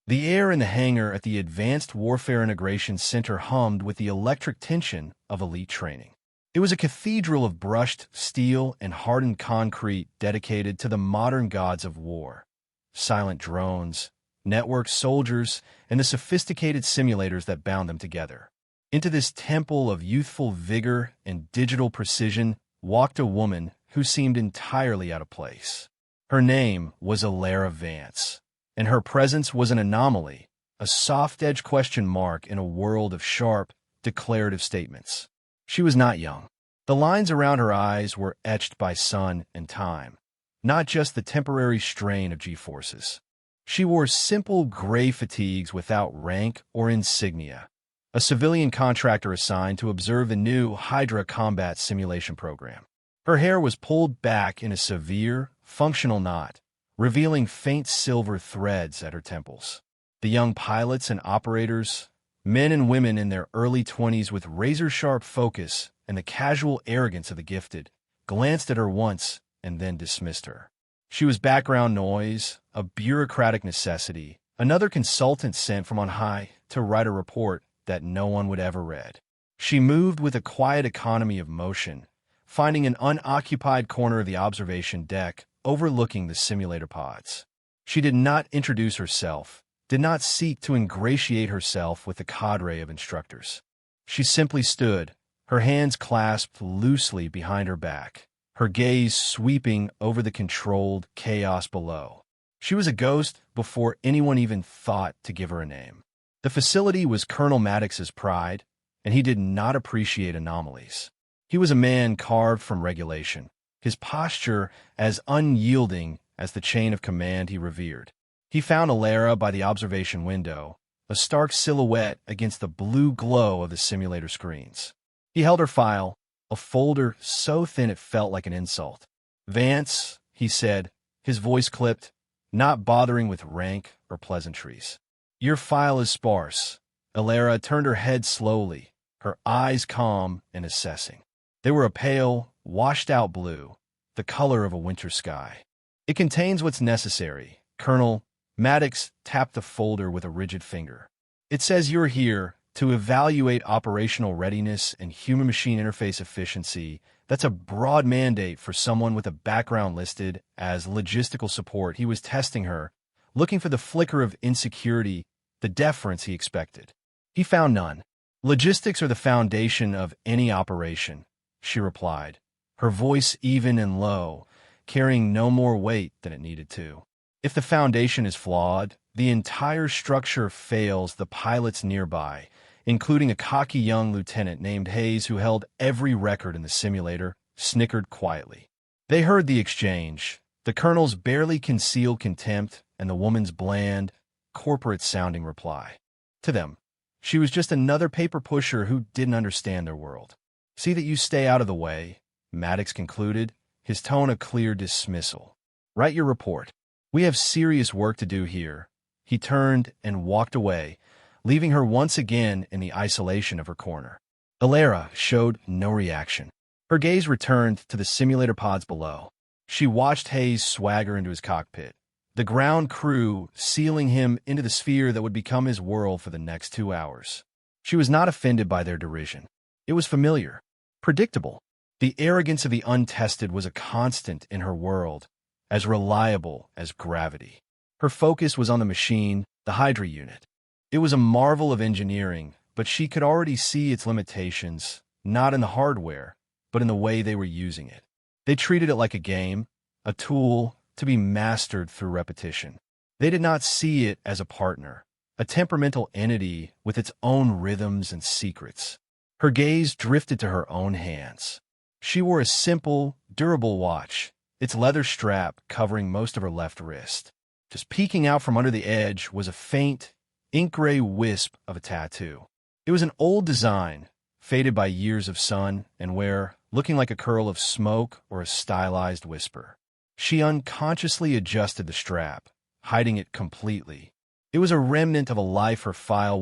The air in the hangar at the Advanced Warfare Integration Center hummed with the electric tension of elite training. It was a cathedral of brushed steel and hardened concrete dedicated to the modern gods of war. Silent drones, networked soldiers, and the sophisticated simulators that bound them together. Into this temple of youthful vigor and digital precision walked a woman who seemed entirely out of place. Her name was Alara Vance, and her presence was an anomaly, a soft-edged question mark in a world of sharp, declarative statements. She was not young. The lines around her eyes were etched by sun and time, not just the temporary strain of G-forces. She wore simple gray fatigues without rank or insignia, a civilian contractor assigned to observe the new Hydra combat simulation program. Her hair was pulled back in a severe, functional knot, revealing faint silver threads at her temples. The young pilots and operators, men and women in their early 20s with razor-sharp focus and the casual arrogance of the gifted, glanced at her once and then dismissed her. She was background noise, a bureaucratic necessity, another consultant sent from on high to write a report that no one would ever read. She moved with a quiet economy of motion, finding an unoccupied corner of the observation deck overlooking the simulator pods. She did not introduce herself, did not seek to ingratiate herself with the cadre of instructors. She simply stood, her hands clasped loosely behind her back, her gaze sweeping over the controlled chaos below. She was a ghost before anyone even thought to give her a name. The facility was Colonel Maddox's pride, and he did not appreciate anomalies. He was a man carved from regulation, his posture as unyielding as the chain of command he revered. He found Alara by the observation window, a stark silhouette against the blue glow of the simulator screens. He held her file, a folder so thin it felt like an insult. "Vance," he said, his voice clipped, not bothering with rank or pleasantries. "Your file is sparse." Alara turned her head slowly, her eyes calm and assessing. They were a pale, washed-out blue, the color of a winter sky. "It contains what's necessary." Colonel Maddox tapped the folder with a rigid finger. "It says you're here to evaluate operational readiness and human-machine interface efficiency. That's a broad mandate for someone with a background listed as logistical support." He was testing her, looking for the flicker of insecurity, the deference he expected. He found none. "Logistics are the foundation of any operation," she replied, her voice even and low, carrying no more weight than it needed to. "If the foundation is flawed, the entire structure fails." The pilots nearby, including a cocky young lieutenant named Hayes who held every record in the simulator, snickered quietly. They heard the exchange, the colonel's barely concealed contempt and the woman's bland, corporate-sounding reply. To them, she was just another paper pusher who didn't understand their world. "See that you stay out of the way," Maddox concluded, his tone a clear dismissal. "Write your report. We have serious work to do here." He turned and walked away, leaving her once again in the isolation of her corner. Alara showed no reaction. Her gaze returned to the simulator pods below. She watched Hayes swagger into his cockpit, the ground crew sealing him into the sphere that would become his world for the next 2 hours. She was not offended by their derision. It was familiar, predictable. The arrogance of the untested was a constant in her world, as reliable as gravity. Her focus was on the machine, the Hydra unit. It was a marvel of engineering, but she could already see its limitations, not in the hardware, but in the way they were using it. They treated it like a game, a tool to be mastered through repetition. They did not see it as a partner, a temperamental entity with its own rhythms and secrets. Her gaze drifted to her own hands. She wore a simple, durable watch, its leather strap covering most of her left wrist. Just peeking out from under the edge was a faint, ink-gray wisp of a tattoo. It was an old design, faded by years of sun and wear, looking like a curl of smoke or a stylized whisper. She unconsciously adjusted the strap, hiding it completely. It was a remnant of a life her file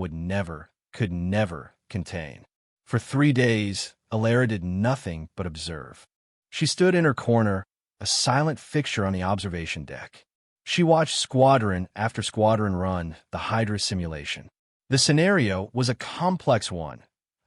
could never contain. For 3 days, Alara did nothing but observe. She stood in her corner, a silent fixture on the observation deck. She watched squadron after squadron run the Hydra simulation. The scenario was a complex one,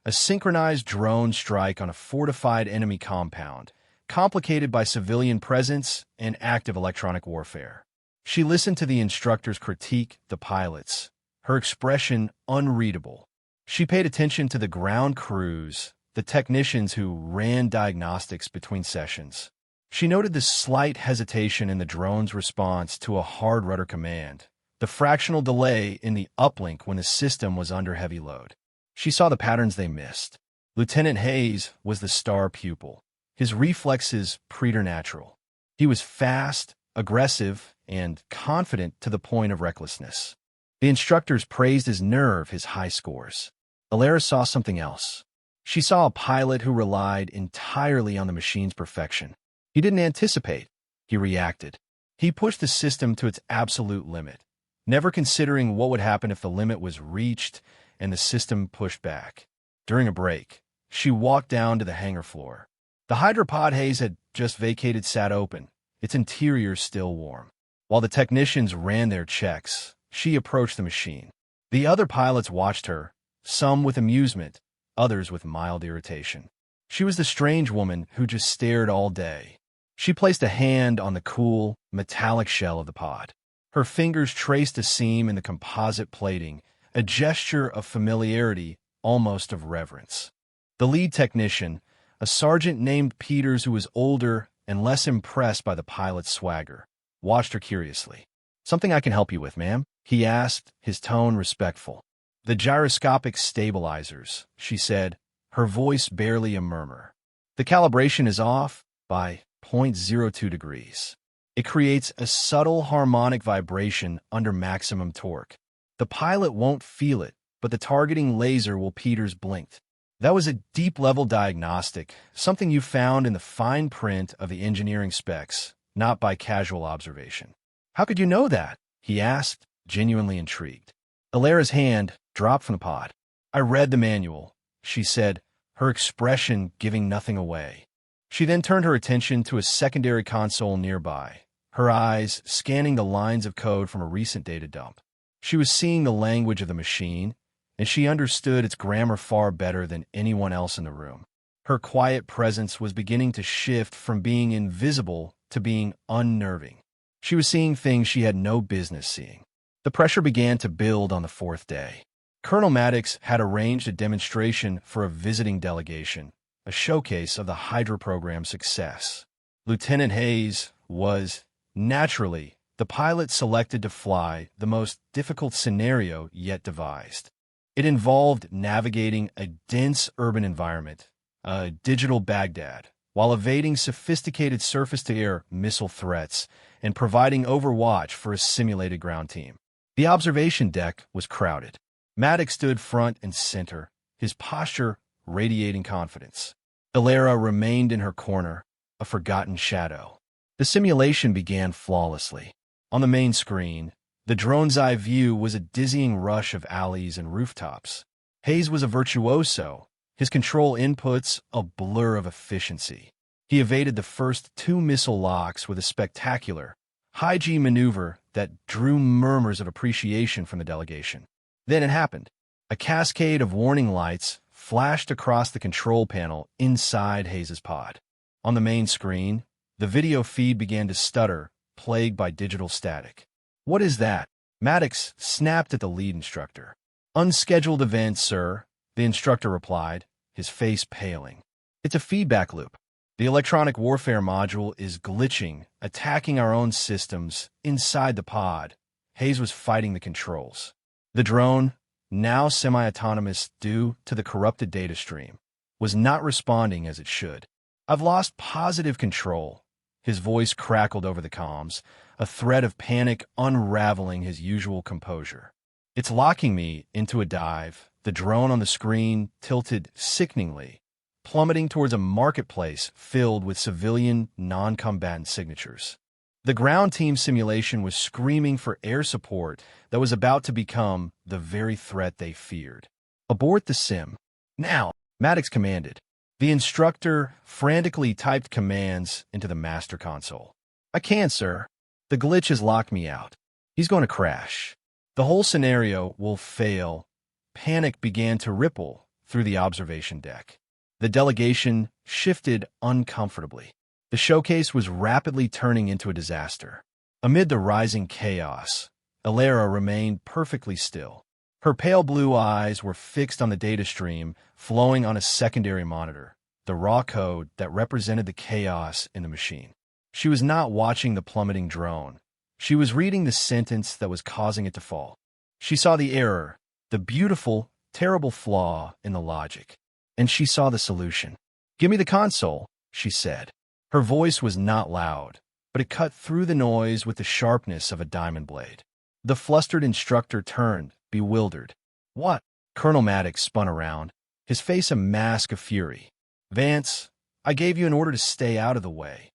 a synchronized drone strike on a fortified enemy compound, complicated by civilian presence and active electronic warfare. She listened to the instructors critique the pilots, her expression unreadable. She paid attention to the ground crews, the technicians who ran diagnostics between sessions. She noted the slight hesitation in the drone's response to a hard rudder command, the fractional delay in the uplink when the system was under heavy load. She saw the patterns they missed. Lieutenant Hayes was the star pupil, his reflexes preternatural. He was fast, aggressive, and confident to the point of recklessness. The instructors praised his nerve, his high scores. Alara saw something else. She saw a pilot who relied entirely on the machine's perfection. He didn't anticipate. He reacted. He pushed the system to its absolute limit, never considering what would happen if the limit was reached and the system pushed back. During a break, she walked down to the hangar floor. The hydropod Hayes had just vacated sat open, its interior still warm. While the technicians ran their checks, she approached the machine. The other pilots watched her, some with amusement, others with mild irritation. She was the strange woman who just stared all day. She placed a hand on the cool, metallic shell of the pod. Her fingers traced a seam in the composite plating, a gesture of familiarity, almost of reverence. The lead technician, a sergeant named Peters who was older and less impressed by the pilot's swagger, watched her curiously. "Something I can help you with, ma'am?" he asked, his tone respectful. "The gyroscopic stabilizers," she said, her voice barely a murmur. "The calibration is off by 0.02 degrees. It creates a subtle harmonic vibration under maximum torque. The pilot won't feel it, but the targeting laser will." Peters blinked. "That was a deep-level diagnostic, something you found in the fine print of the engineering specs, not by casual observation." "How could you know that?" he asked, genuinely intrigued. Alara's hand dropped from the pod. "I read the manual," she said, her expression giving nothing away. She then turned her attention to a secondary console nearby, her eyes scanning the lines of code from a recent data dump. She was seeing the language of the machine, and she understood its grammar far better than anyone else in the room. Her quiet presence was beginning to shift from being invisible to being unnerving. She was seeing things she had no business seeing. The pressure began to build on the fourth day. Colonel Maddox had arranged a demonstration for a visiting delegation, a showcase of the Hydra program's success. Lieutenant Hayes was, naturally, the pilot selected to fly the most difficult scenario yet devised. It involved navigating a dense urban environment, a digital Baghdad, while evading sophisticated surface-to-air missile threats and providing overwatch for a simulated ground team. The observation deck was crowded. Maddox stood front and center, his posture radiating confidence. Alara remained in her corner, a forgotten shadow. The simulation began flawlessly. On the main screen, the drone's eye view was a dizzying rush of alleys and rooftops. Hayes was a virtuoso, his control inputs a blur of efficiency. He evaded the first 2 missile locks with a spectacular, high-G maneuver that drew murmurs of appreciation from the delegation. Then it happened. A cascade of warning lights flashed across the control panel inside Hayes's pod. On the main screen, the video feed began to stutter, plagued by digital static. "What is that?" Maddox snapped at the lead instructor. "Unscheduled event, sir," the instructor replied, his face paling. "It's a feedback loop. The electronic warfare module is glitching, attacking our own systems inside the pod." Hayes was fighting the controls. The drone, now semi-autonomous due to the corrupted data stream, was not responding as it should. "I've lost positive control." His voice crackled over the comms, a thread of panic unraveling his usual composure. "It's locking me into a dive." The drone on the screen tilted sickeningly, plummeting towards a marketplace filled with civilian, non-combatant signatures. The ground team simulation was screaming for air support that was about to become the very threat they feared. "Abort the sim. Now," Maddox commanded. The instructor frantically typed commands into the master console. "I can't, sir." The glitch has locked me out. He's going to crash. The whole scenario will fail. Panic began to ripple through the observation deck. The delegation shifted uncomfortably. The showcase was rapidly turning into a disaster. Amid the rising chaos, Alara remained perfectly still. Her pale blue eyes were fixed on the data stream flowing on a secondary monitor, the raw code that represented the chaos in the machine. She was not watching the plummeting drone. She was reading the sentence that was causing it to fall. She saw the error, the beautiful, terrible flaw in the logic. And she saw the solution. "Give me the console," she said. Her voice was not loud, but it cut through the noise with the sharpness of a diamond blade. The flustered instructor turned, bewildered. "What?" Colonel Maddox spun around, his face a mask of fury. "Vance, I gave you an order to stay out of the way."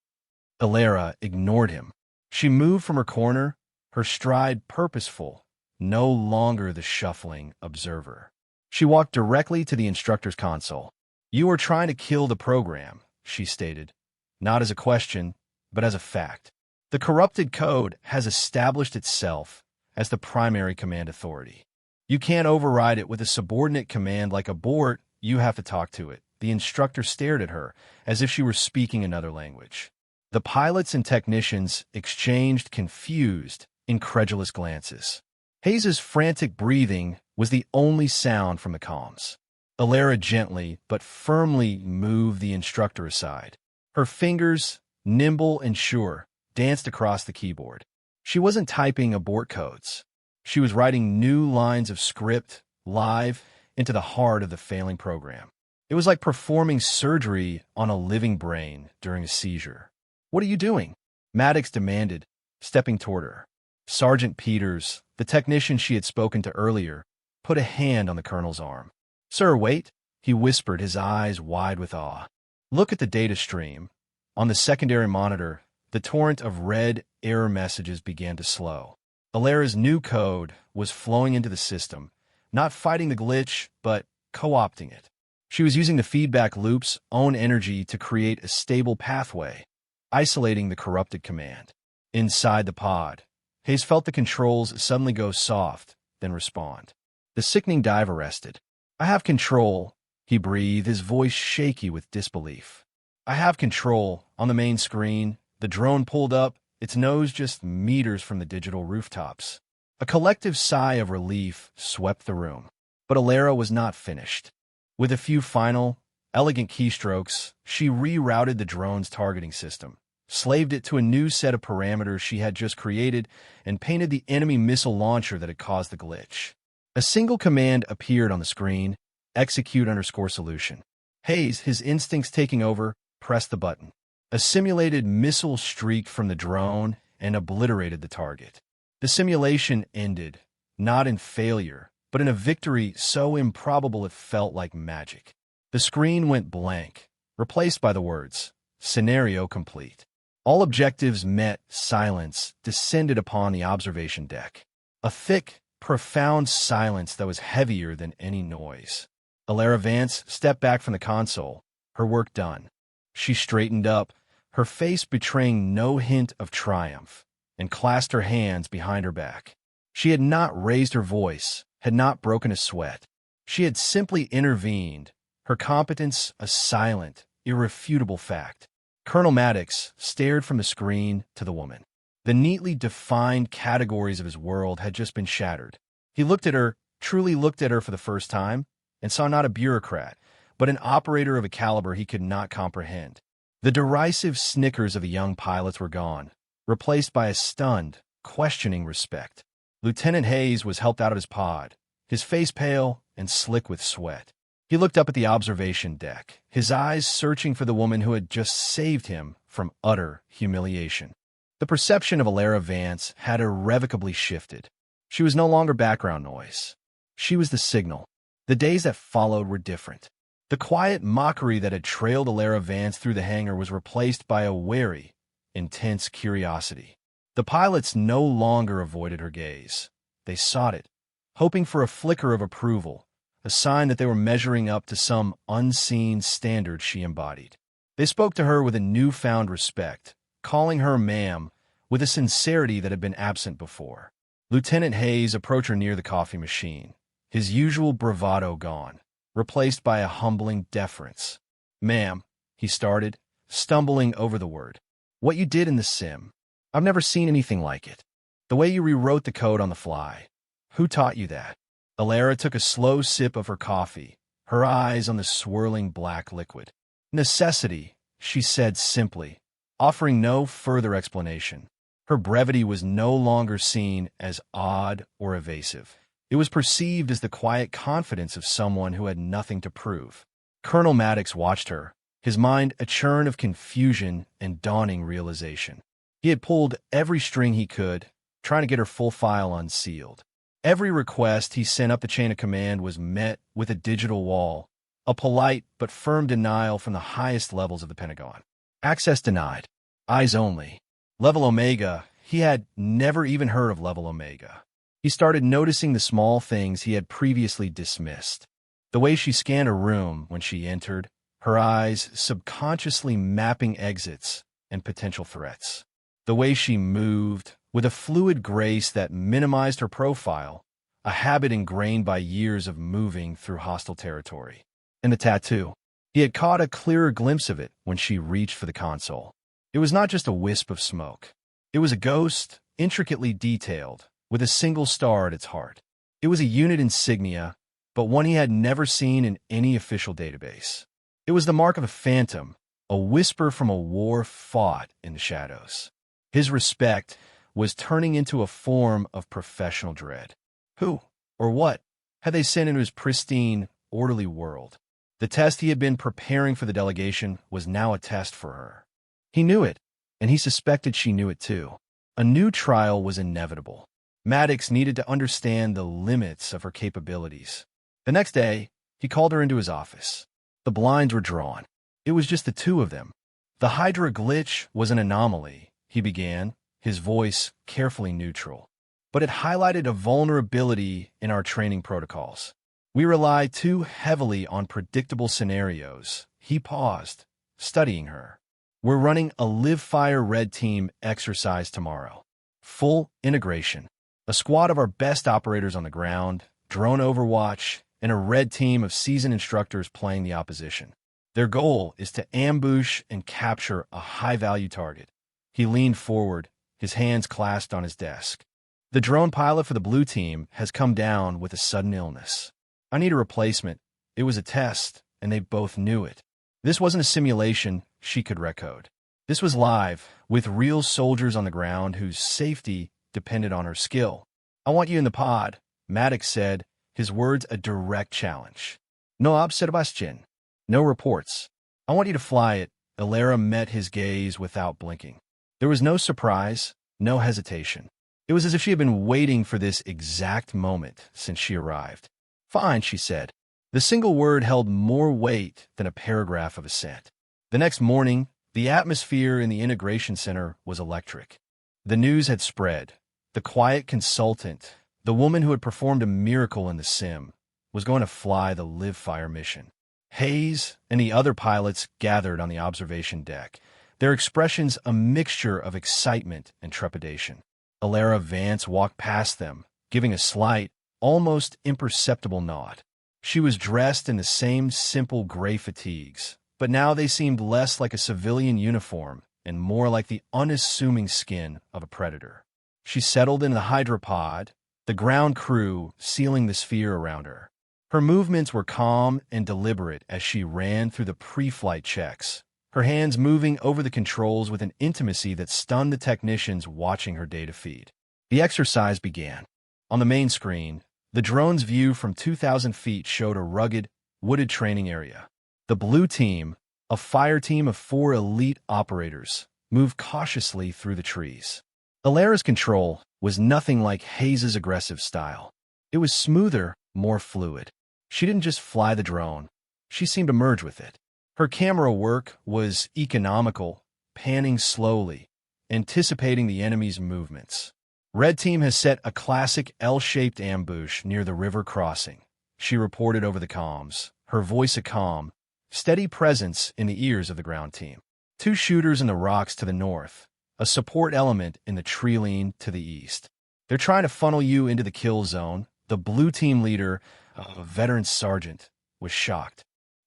Alara ignored him. She moved from her corner, her stride purposeful, no longer the shuffling observer. She walked directly to the instructor's console. "You are trying to kill the program," she stated, not as a question, but as a fact. "The corrupted code has established itself as the primary command authority. You can't override it with a subordinate command like abort. You have to talk to it." The instructor stared at her as if she were speaking another language. The pilots and technicians exchanged confused, incredulous glances. Hayes's frantic breathing was the only sound from the comms. Alara gently but firmly moved the instructor aside. Her fingers, nimble and sure, danced across the keyboard. She wasn't typing abort codes. She was writing new lines of script, live, into the heart of the failing program. It was like performing surgery on a living brain during a seizure. "What are you doing?" Maddox demanded, stepping toward her. Sergeant Peters, the technician she had spoken to earlier, put a hand on the colonel's arm. "Sir, wait," he whispered, his eyes wide with awe. "Look at the data stream." On the secondary monitor, the torrent of red error messages began to slow. Alara's new code was flowing into the system, not fighting the glitch, but co-opting it. She was using the feedback loop's own energy to create a stable pathway, isolating the corrupted command. Inside the pod, Hayes felt the controls suddenly go soft, then respond. The sickening dive arrested. "I have control," he breathed, his voice shaky with disbelief. "I have control." On the main screen, the drone pulled up, its nose just meters from the digital rooftops. A collective sigh of relief swept the room. But Alara was not finished. With a few final, elegant keystrokes, she rerouted the drone's targeting system, slaved it to a new set of parameters she had just created, and painted the enemy missile launcher that had caused the glitch. A single command appeared on the screen: execute_solution. Hayes, his instincts taking over, pressed the button. A simulated missile streaked from the drone and obliterated the target. The simulation ended, not in failure, but in a victory so improbable it felt like magic. The screen went blank, replaced by the words, "Scenario complete." All objectives met. Silence descended upon the observation deck. A thick, profound silence that was heavier than any noise. Alara Vance stepped back from the console, her work done. She straightened up, her face betraying no hint of triumph, and clasped her hands behind her back. She had not raised her voice, had not broken a sweat. She had simply intervened, her competence a silent, irrefutable fact. Colonel Maddox stared from the screen to the woman. The neatly defined categories of his world had just been shattered. He looked at her, truly looked at her for the first time, and saw not a bureaucrat, but an operator of a caliber he could not comprehend. The derisive snickers of the young pilots were gone, replaced by a stunned, questioning respect. Lieutenant Hayes was helped out of his pod, his face pale and slick with sweat. He looked up at the observation deck, his eyes searching for the woman who had just saved him from utter humiliation. The perception of Alara Vance had irrevocably shifted. She was no longer background noise. She was the signal. The days that followed were different. The quiet mockery that had trailed Alara Vance through the hangar was replaced by a wary, intense curiosity. The pilots no longer avoided her gaze. They sought it, hoping for a flicker of approval, a sign that they were measuring up to some unseen standard she embodied. They spoke to her with a newfound respect, calling her ma'am, with a sincerity that had been absent before. Lieutenant Hayes approached her near the coffee machine, his usual bravado gone, replaced by a humbling deference. "Ma'am," he started, stumbling over the word. "What you did in the sim, I've never seen anything like it. The way you rewrote the code on the fly. Who taught you that?" Alara took a slow sip of her coffee, her eyes on the swirling black liquid. "Necessity," she said simply, offering no further explanation. Her brevity was no longer seen as odd or evasive. It was perceived as the quiet confidence of someone who had nothing to prove. Colonel Maddox watched her, his mind a churn of confusion and dawning realization. He had pulled every string he could, trying to get her full file unsealed. Every request he sent up the chain of command was met with a digital wall, a polite but firm denial from the highest levels of the Pentagon. Access denied. Eyes only. Level Omega, he had never even heard of Level Omega. He started noticing the small things he had previously dismissed. The way she scanned a room when she entered, her eyes subconsciously mapping exits and potential threats. The way she moved, with a fluid grace that minimized her profile, a habit ingrained by years of moving through hostile territory. And the tattoo. He had caught a clearer glimpse of it when she reached for the console. It was not just a wisp of smoke. It was a ghost, intricately detailed, with a single star at its heart. It was a unit insignia, but one he had never seen in any official database. It was the mark of a phantom, a whisper from a war fought in the shadows. His respect was turning into a form of professional dread. Who, or what, had they sent into his pristine, orderly world? The test he had been preparing for the delegation was now a test for her. He knew it, and he suspected she knew it too. A new trial was inevitable. Maddox needed to understand the limits of her capabilities. The next day, he called her into his office. The blinds were drawn. It was just the two of them. "The Hydra glitch was an anomaly," he began, his voice carefully neutral. "But it highlighted a vulnerability in our training protocols. We rely too heavily on predictable scenarios." He paused, studying her. "We're running a Live Fire Red Team exercise tomorrow. Full integration. A squad of our best operators on the ground, drone overwatch, and a red team of seasoned instructors playing the opposition. Their goal is to ambush and capture a high-value target." He leaned forward, his hands clasped on his desk. "The drone pilot for the blue team has come down with a sudden illness. I need a replacement." It was a test, and they both knew it. This wasn't a simulation she could recode. This was live, with real soldiers on the ground whose safety depended on her skill. "I want you in the pod," Maddox said, his words a direct challenge. "No observation. No reports. I want you to fly it." Alara met his gaze without blinking. There was no surprise, no hesitation. It was as if she had been waiting for this exact moment since she arrived. "Fine," she said. The single word held more weight than a paragraph of assent. The next morning, the atmosphere in the integration center was electric. The news had spread. The quiet consultant, the woman who had performed a miracle in the sim, was going to fly the Live Fire mission. Hayes and the other pilots gathered on the observation deck, their expressions a mixture of excitement and trepidation. Alara Vance walked past them, giving a slight, almost imperceptible nod. She was dressed in the same simple gray fatigues, but now they seemed less like a civilian uniform and more like the unassuming skin of a predator. She settled in the hydropod, the ground crew sealing the sphere around her. Her movements were calm and deliberate as she ran through the pre-flight checks, her hands moving over the controls with an intimacy that stunned the technicians watching her data feed. The exercise began. On the main screen, the drone's view from 2,000 feet showed a rugged, wooded training area. The blue team, a fire team of 4 elite operators, moved cautiously through the trees. Alara's control was nothing like Hayes' aggressive style. It was smoother, more fluid. She didn't just fly the drone. She seemed to merge with it. Her camera work was economical, panning slowly, anticipating the enemy's movements. "Red Team has set a classic L-shaped ambush near the river crossing," she reported over the comms, her voice a calm, steady presence in the ears of the ground team. 2 shooters in the rocks to the north, a support element in the tree line to the east. They're trying to funnel you into the kill zone. The blue team leader, a veteran sergeant, was shocked.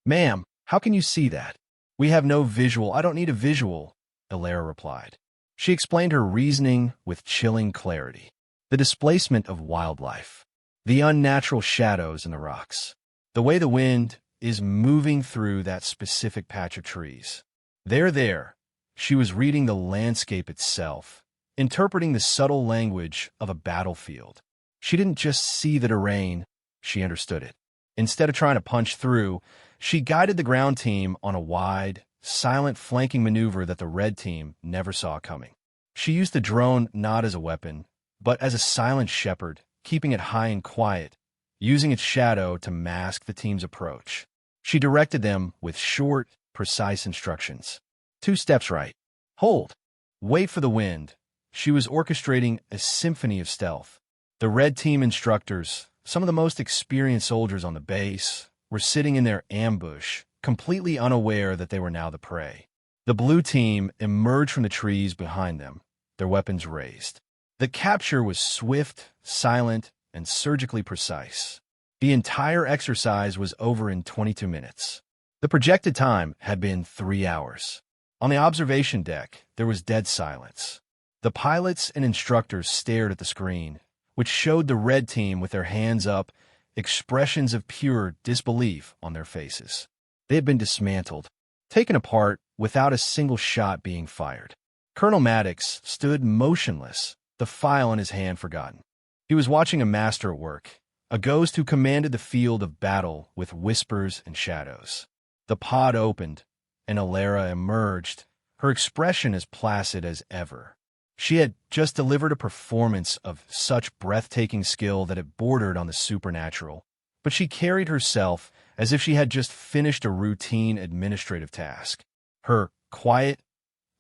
Ma'am, how can you see that? We have no visual. I don't need a visual, Alara replied. She explained her reasoning with chilling clarity. The displacement of wildlife, the unnatural shadows in the rocks, the way the wind is moving through that specific patch of trees. There. She was reading the landscape itself, interpreting the subtle language of a battlefield. She didn't just see the terrain, she understood it. Instead of trying to punch through, she guided the ground team on a wide, silent flanking maneuver that the red team never saw coming. She used the drone not as a weapon, but as a silent shepherd, keeping it high and quiet, using its shadow to mask the team's approach. She directed them with short, precise instructions. 2 steps right. Hold. Wait for the wind. She was orchestrating a symphony of stealth. The red team instructors, some of the most experienced soldiers on the base, were sitting in their ambush, completely unaware that they were now the prey. The blue team emerged from the trees behind them, their weapons raised. The capture was swift, silent, and surgically precise. The entire exercise was over in 22 minutes. The projected time had been 3 hours. On the observation deck, there was dead silence. The pilots and instructors stared at the screen, which showed the red team with their hands up, expressions of pure disbelief on their faces. They had been dismantled, taken apart without a single shot being fired. Colonel Maddox stood motionless, the file in his hand forgotten. He was watching a master at work, a ghost who commanded the field of battle with whispers and shadows. The pod opened, and Alara emerged, her expression as placid as ever. She had just delivered a performance of such breathtaking skill that it bordered on the supernatural, but she carried herself as if she had just finished a routine administrative task. Her quiet,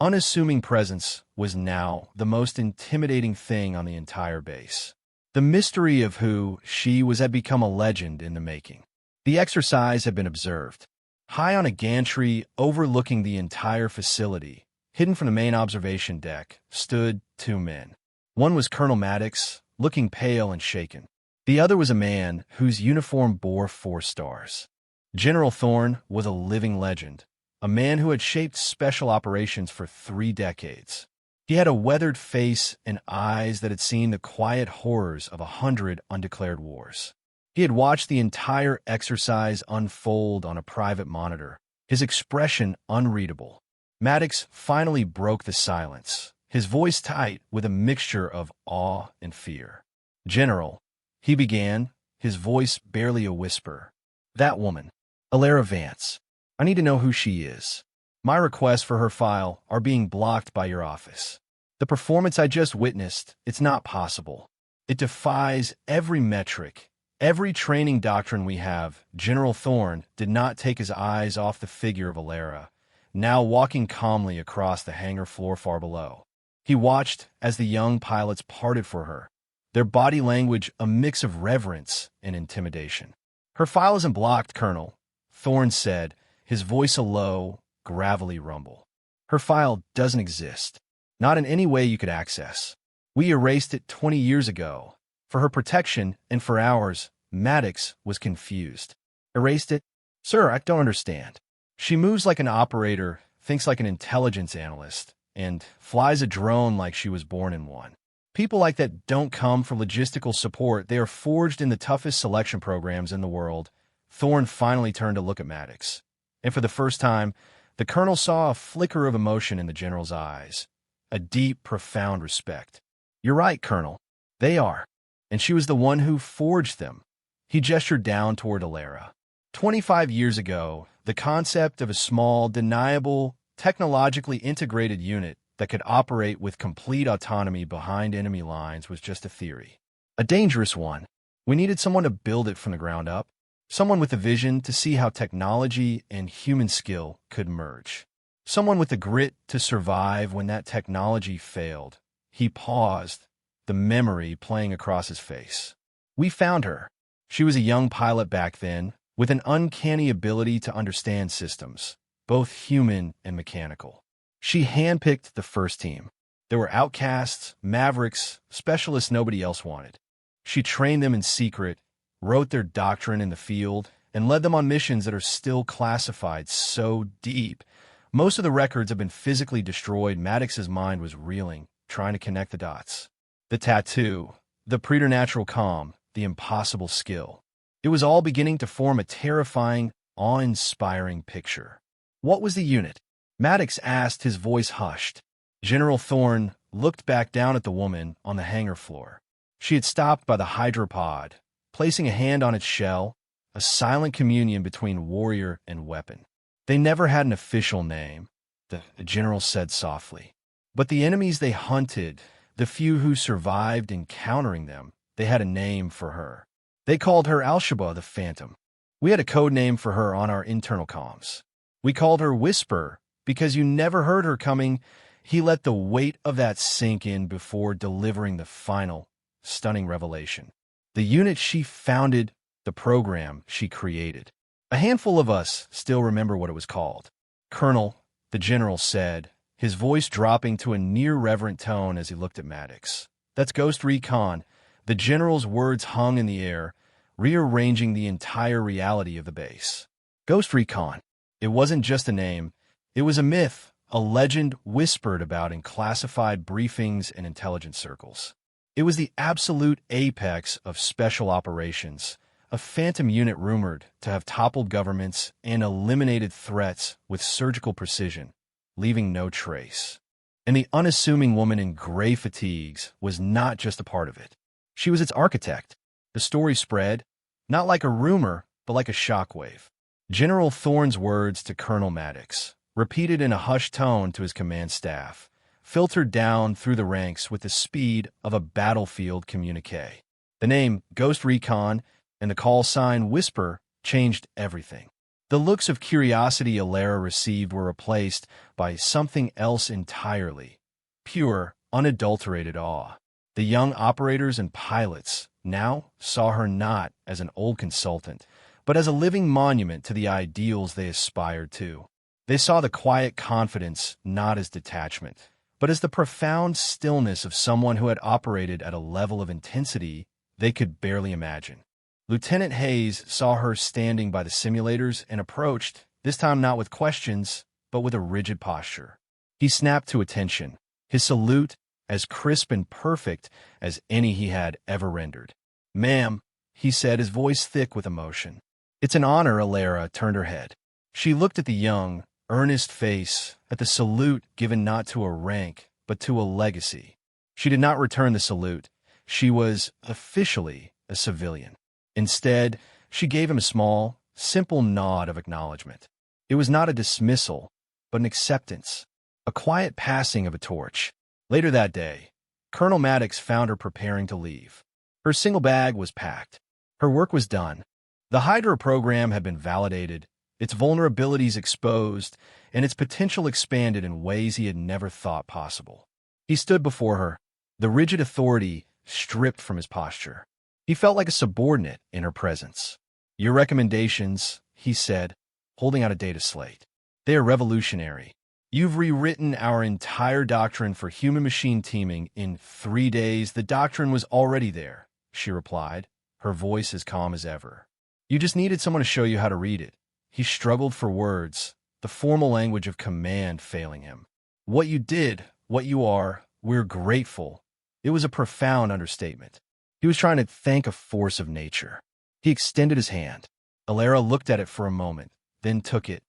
unassuming presence was now the most intimidating thing on the entire base. The mystery of who she was had become a legend in the making. The exercise had been observed. High on a gantry overlooking the entire facility, hidden from the main observation deck, stood 2 men. One was Colonel Maddox, looking pale and shaken. The other was a man whose uniform bore 4 stars. General Thorne was a living legend, a man who had shaped special operations for 3 decades. He had a weathered face and eyes that had seen the quiet horrors of 100 undeclared wars. He had watched the entire exercise unfold on a private monitor, his expression unreadable. Maddox finally broke the silence, his voice tight with a mixture of awe and fear. "General," he began, his voice barely a whisper. "That woman, Alara Vance. I need to know who she is. My requests for her file are being blocked by your office. The performance I just witnessed, it's not possible. It defies every metric, every training doctrine we have." General Thorne did not take his eyes off the figure of Alara, now walking calmly across the hangar floor far below. He watched as the young pilots parted for her, their body language a mix of reverence and intimidation. "Her file isn't blocked, Colonel," Thorne said, his voice a low, gravelly rumble. "Her file doesn't exist. Not in any way you could access. We erased it 20 years ago. For her protection and for ours." Maddox was confused. "Erased it? Sir, I don't understand." "She moves like an operator, thinks like an intelligence analyst, and flies a drone like she was born in one. People like that don't come for logistical support. They are forged in the toughest selection programs in the world." Thorne finally turned to look at Maddox, and for the first time, the colonel saw a flicker of emotion in the general's eyes, a deep, profound respect. "You're right, Colonel. They are. And she was the one who forged them." He gestured down toward Alara. 25 years ago, the concept of a small, deniable, technologically integrated unit that could operate with complete autonomy behind enemy lines was just a theory. A dangerous one. We needed someone to build it from the ground up, someone with a vision to see how technology and human skill could merge. Someone with the grit to survive when that technology failed. He paused, the memory playing across his face. "We found her. She was a young pilot back then, with an uncanny ability to understand systems, both human and mechanical. She handpicked the first team. There were outcasts, mavericks, specialists nobody else wanted. She trained them in secret, wrote their doctrine in the field, and led them on missions that are still classified so deep. Most of the records have been physically destroyed. Maddox's mind was reeling, trying to connect the dots. The tattoo, the preternatural calm, the impossible skill. It was all beginning to form a terrifying, awe-inspiring picture. What was the unit? Maddox asked, his voice hushed. General Thorne looked back down at the woman on the hangar floor. She had stopped by the hydropod, placing a hand on its shell, a silent communion between warrior and weapon. They never had an official name, the general said softly. But the enemies they hunted, the few who survived encountering them, they had a name for her. They called her Al-Shaba the Phantom. We had a code name for her on our internal comms. We called her Whisper because you never heard her coming. He let the weight of that sink in before delivering the final, stunning revelation. The unit she founded, the program she created. A handful of us still remember what it was called. Colonel, the general said, his voice dropping to a near-reverent tone as he looked at Maddox. That's Ghost Recon. The general's words hung in the air, rearranging the entire reality of the base. Ghost Recon. It wasn't just a name. It was a myth, a legend whispered about in classified briefings and intelligence circles. It was the absolute apex of special operations, a phantom unit rumored to have toppled governments and eliminated threats with surgical precision, leaving no trace. And the unassuming woman in gray fatigues was not just a part of it. She was its architect. The story spread, not like a rumor, but like a shockwave. General Thorne's words to Colonel Maddox, repeated in a hushed tone to his command staff, filtered down through the ranks with the speed of a battlefield communique. The name Ghost Recon and the call sign Whisper changed everything. The looks of curiosity Alara received were replaced by something else entirely. Pure, unadulterated awe. The young operators and pilots now saw her not as an old consultant, but as a living monument to the ideals they aspired to. They saw the quiet confidence not as detachment, but as the profound stillness of someone who had operated at a level of intensity they could barely imagine. Lieutenant Hayes saw her standing by the simulators and approached, this time not with questions, but with a rigid posture. He snapped to attention, his salute as crisp and perfect as any he had ever rendered. "Ma'am," he said, his voice thick with emotion. "It's an honor." Alara turned her head. She looked at the young, earnest face, at the salute given not to a rank, but to a legacy. She did not return the salute. She was officially a civilian. Instead, she gave him a small, simple nod of acknowledgement. It was not a dismissal, but an acceptance, a quiet passing of a torch. Later that day, Colonel Maddox found her preparing to leave. Her single bag was packed. Her work was done. The Hydra program had been validated, its vulnerabilities exposed, and its potential expanded in ways he had never thought possible. He stood before her, the rigid authority stripped from his posture. He felt like a subordinate in her presence. "Your recommendations," he said, holding out a data slate. "They are revolutionary. You've rewritten our entire doctrine for human-machine teaming in 3 days." "The doctrine was already there," she replied, her voice as calm as ever. "You just needed someone to show you how to read it." He struggled for words, the formal language of command failing him. "What you did, what you are, we're grateful." It was a profound understatement. He was trying to thank a force of nature. He extended his hand. Alara looked at it for a moment, then took it.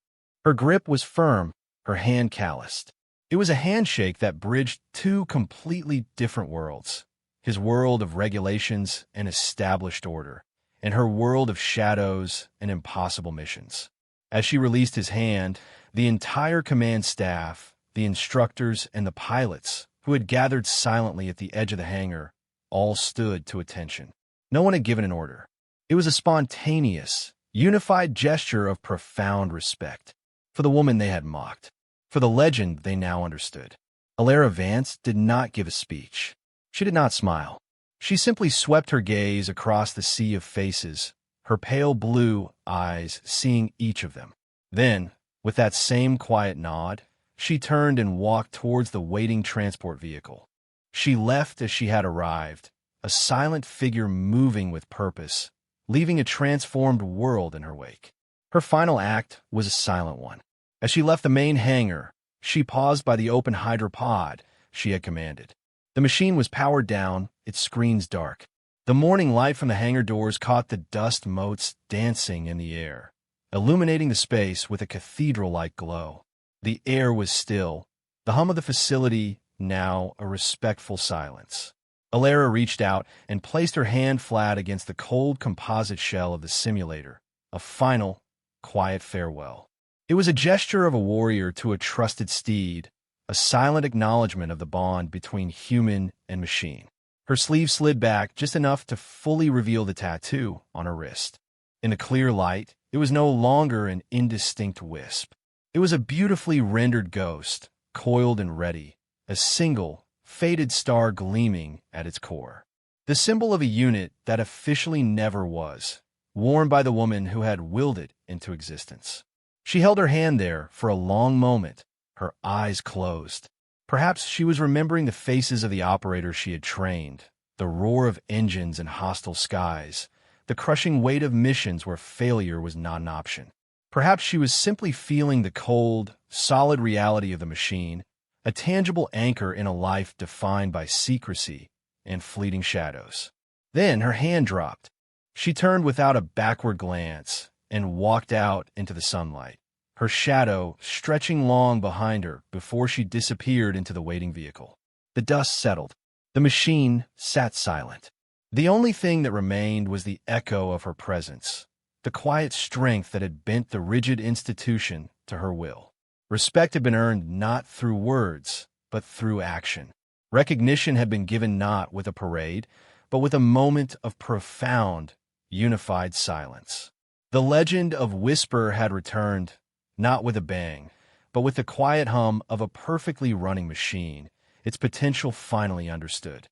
Her grip was firm, her hand calloused. It was a handshake that bridged two completely different worlds. His world of regulations and established order, and her world of shadows and impossible missions. As she released his hand, the entire command staff, the instructors, and the pilots, who had gathered silently at the edge of the hangar, all stood to attention. No one had given an order. It was a spontaneous, unified gesture of profound respect for the woman they had mocked, for the legend they now understood. Alara Vance did not give a speech. She did not smile. She simply swept her gaze across the sea of faces, her pale blue eyes seeing each of them. Then, with that same quiet nod, She turned and walked towards the waiting transport vehicle. She left as she had arrived, a silent figure moving with purpose, leaving a transformed world in her wake. Her final act was a silent one. As she left the main hangar, she paused by the open hydropod she had commanded. The machine was powered down, its screens dark. The morning light from the hangar doors caught the dust motes dancing in the air, illuminating the space with a cathedral-like glow. The air was still, the hum of the facility now a respectful silence. Alara reached out and placed her hand flat against the cold composite shell of the simulator, a final, quiet farewell. It was a gesture of a warrior to a trusted steed, a silent acknowledgement of the bond between human and machine. Her sleeve slid back just enough to fully reveal the tattoo on her wrist. In the clear light, it was no longer an indistinct wisp. It was a beautifully rendered ghost, coiled and ready, a single, faded star gleaming at its core. The symbol of a unit that officially never was, worn by the woman who had willed it into existence. She held her hand there for a long moment, her eyes closed. Perhaps she was remembering the faces of the operators she had trained, the roar of engines in hostile skies, the crushing weight of missions where failure was not an option. Perhaps she was simply feeling the cold, solid reality of the machine, a tangible anchor in a life defined by secrecy and fleeting shadows. Then her hand dropped. She turned without a backward glance and walked out into the sunlight, her shadow stretching long behind her before she disappeared into the waiting vehicle. The dust settled. The machine sat silent. The only thing that remained was the echo of her presence, the quiet strength that had bent the rigid institution to her will. Respect had been earned not through words, but through action. Recognition had been given not with a parade, but with a moment of profound, unified silence. The legend of Whisper had returned, not with a bang, but with the quiet hum of a perfectly running machine, its potential finally understood.